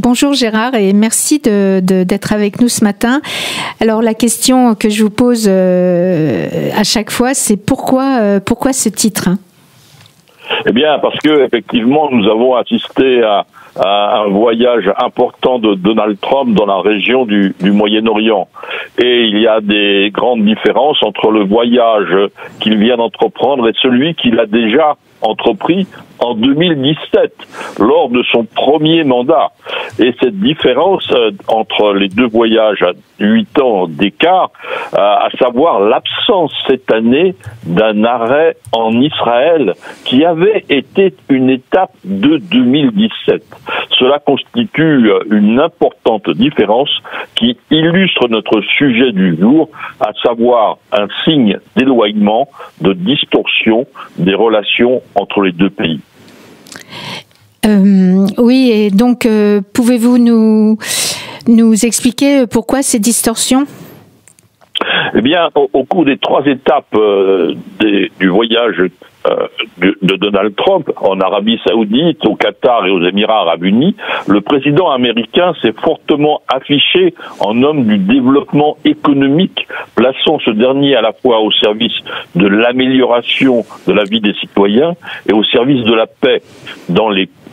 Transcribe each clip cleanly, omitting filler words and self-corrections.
Bonjour Gérard et merci d'être avec nous ce matin. Alors la question que je vous pose à chaque fois, c'est pourquoi ce titre? Eh bien, parce que effectivement, nous avons assisté à un voyage important de Donald Trump dans la région du Moyen-Orient. Et il y a des grandes différences entre le voyage qu'il vient d'entreprendre et celui qu'il a déjà entrepris en 2017, lors de son premier mandat. Et cette différence entre les deux voyages à 8 ans d'écart, à savoir l'absence cette année d'un arrêt en Israël qui avait été une étape de 2017. Cela constitue une importante différence qui illustre notre sujet du jour, à savoir un signe d'éloignement, de distorsion des relations entre les deux pays. Oui, et donc pouvez-vous nous expliquer pourquoi ces distorsions? Eh bien, au cours des 3 étapes du voyage de Donald Trump en Arabie Saoudite, au Qatar et aux Émirats Arabes Unis, le président américain s'est fortement affiché en homme du développement économique, plaçant ce dernier à la fois au service de l'amélioration de la vie des citoyens et au service de la paix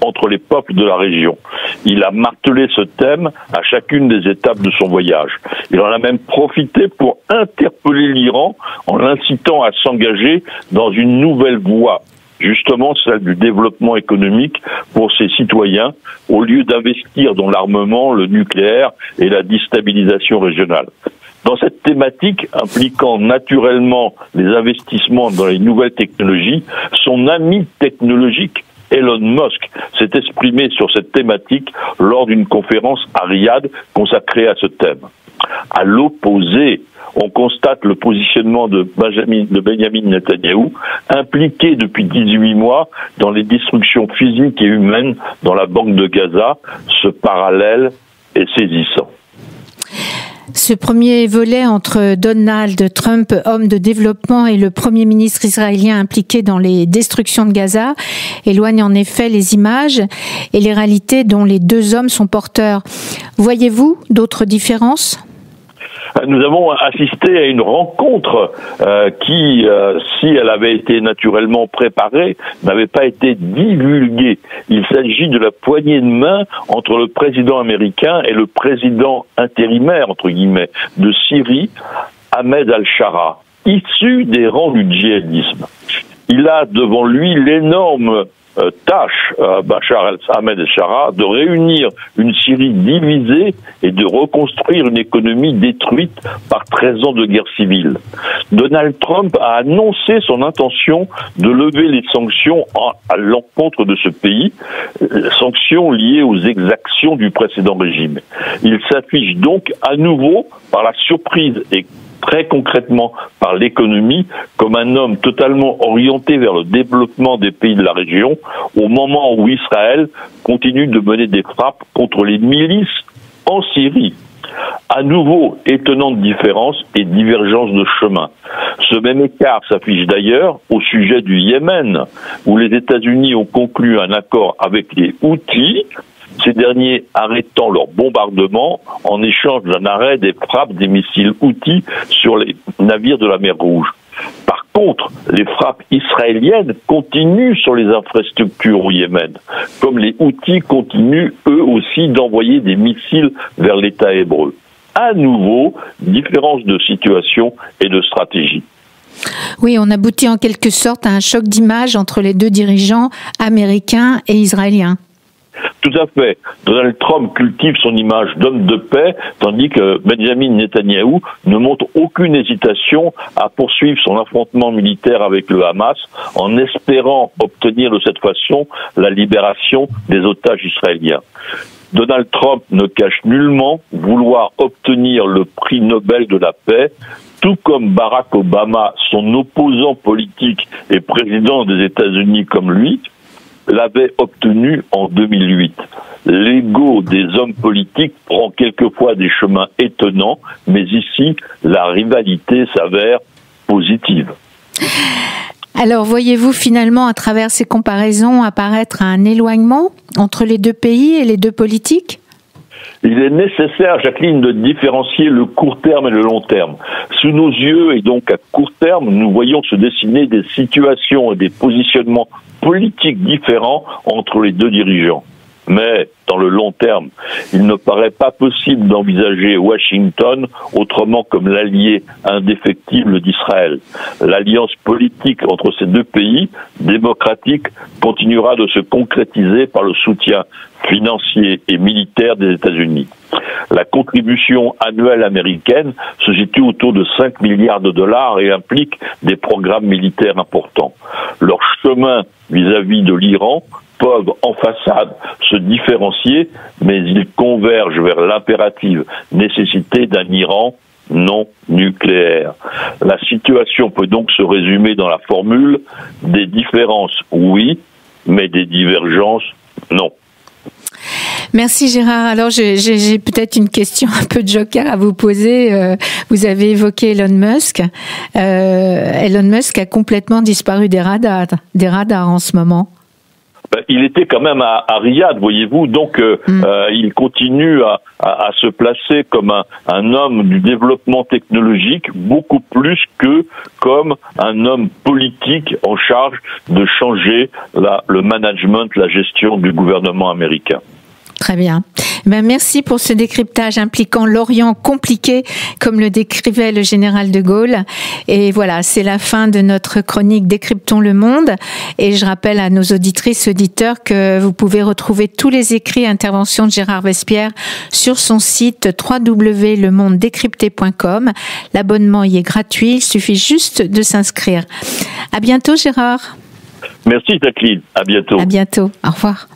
entre les peuples de la région. Il a martelé ce thème à chacune des étapes de son voyage. Il en a même profité pour interpeller l'Iran en l'incitant à s'engager dans une nouvelle voie, justement celle du développement économique pour ses citoyens, au lieu d'investir dans l'armement, le nucléaire et la déstabilisation régionale. Dans cette thématique impliquant naturellement les investissements dans les nouvelles technologies, son ami technologique Elon Musk s'est exprimé sur cette thématique lors d'une conférence à Riyad consacrée à ce thème. À l'opposé, on constate le positionnement de Benjamin Netanyahou, impliqué depuis 18 mois dans les destructions physiques et humaines dans la bande de Gaza. Ce parallèle est saisissant. Ce premier volet entre Donald Trump, homme de développement, et le Premier ministre israélien impliqué dans les destructions de Gaza éloigne en effet les images et les réalités dont les deux hommes sont porteurs. Voyez-vous d'autres différences ? Nous avons assisté à une rencontre qui, si elle avait été naturellement préparée, n'avait pas été divulguée. Il s'agit de la poignée de main entre le président américain et le président intérimaire, entre guillemets, de Syrie, Ahmed al-Shara, issu des rangs du djihadisme. Il a devant lui l'énorme tâche, Ahmed al-Shara, de réunir une Syrie divisée et de reconstruire une économie détruite par 13 ans de guerre civile. Donald Trump a annoncé son intention de lever les sanctions à l'encontre de ce pays, sanctions liées aux exactions du précédent régime. Il s'affiche donc à nouveau par la surprise et très concrètement par l'économie, comme un homme totalement orienté vers le développement des pays de la région, au moment où Israël continue de mener des frappes contre les milices en Syrie. À nouveau, étonnante différence et divergence de chemin. Ce même écart s'affiche d'ailleurs au sujet du Yémen, où les États-Unis ont conclu un accord avec les Houthis, ces derniers arrêtant leur bombardement en échange d'un arrêt des frappes des missiles Houthis sur les navires de la mer Rouge. Par contre, les frappes israéliennes continuent sur les infrastructures au Yémen, comme les Houthis continuent eux aussi d'envoyer des missiles vers l'État hébreu. À nouveau, différence de situation et de stratégie. Oui, on aboutit en quelque sorte à un choc d'image entre les deux dirigeants américains et israéliens. Tout à fait. Donald Trump cultive son image d'homme de paix, tandis que Benjamin Netanyahou ne montre aucune hésitation à poursuivre son affrontement militaire avec le Hamas, en espérant obtenir de cette façon la libération des otages israéliens. Donald Trump ne cache nullement vouloir obtenir le prix Nobel de la paix, tout comme Barack Obama, son opposant politique et président des États-Unis comme lui, l'avait obtenu en 2008. L'ego des hommes politiques prend quelquefois des chemins étonnants, mais ici, la rivalité s'avère positive. Alors, voyez-vous finalement, à travers ces comparaisons, apparaître un éloignement entre les deux pays et les deux politiques ? Il est nécessaire, Jacqueline, de différencier le court terme et le long terme. Sous nos yeux, et donc à court terme, nous voyons se dessiner des situations et des positionnements politiques différents entre les deux dirigeants. Mais, dans le long terme, il ne paraît pas possible d'envisager Washington autrement comme l'allié indéfectible d'Israël. L'alliance politique entre ces deux pays démocratiques continuera de se concrétiser par le soutien financier et militaire des États-Unis. La contribution annuelle américaine se situe autour de 5 milliards de dollars et implique des programmes militaires importants. Leur chemin vis-à-vis de l'Iran peuvent en façade se différencier, mais ils convergent vers l'impérative nécessité d'un Iran non nucléaire. La situation peut donc se résumer dans la formule des différences, oui, mais des divergences, non. Merci Gérard. Alors j'ai peut-être une question un peu de joker à vous poser. Vous avez évoqué Elon Musk. Elon Musk a complètement disparu des radars en ce moment. Il était quand même à Riyad, voyez-vous, donc il continue à se placer comme un homme du développement technologique, beaucoup plus que comme un homme politique en charge de changer le management, la gestion du gouvernement américain. Très bien. Merci pour ce décryptage impliquant l'Orient compliqué, comme le décrivait le général de Gaulle. Et voilà, c'est la fin de notre chronique Décryptons le monde. Et je rappelle à nos auditrices, auditeurs que vous pouvez retrouver tous les écrits et interventions de Gérard Vespierre sur son site www.lemondedécrypté.com. L'abonnement y est gratuit, il suffit juste de s'inscrire. À bientôt Gérard. Merci Jacqueline, à bientôt. À bientôt, au revoir.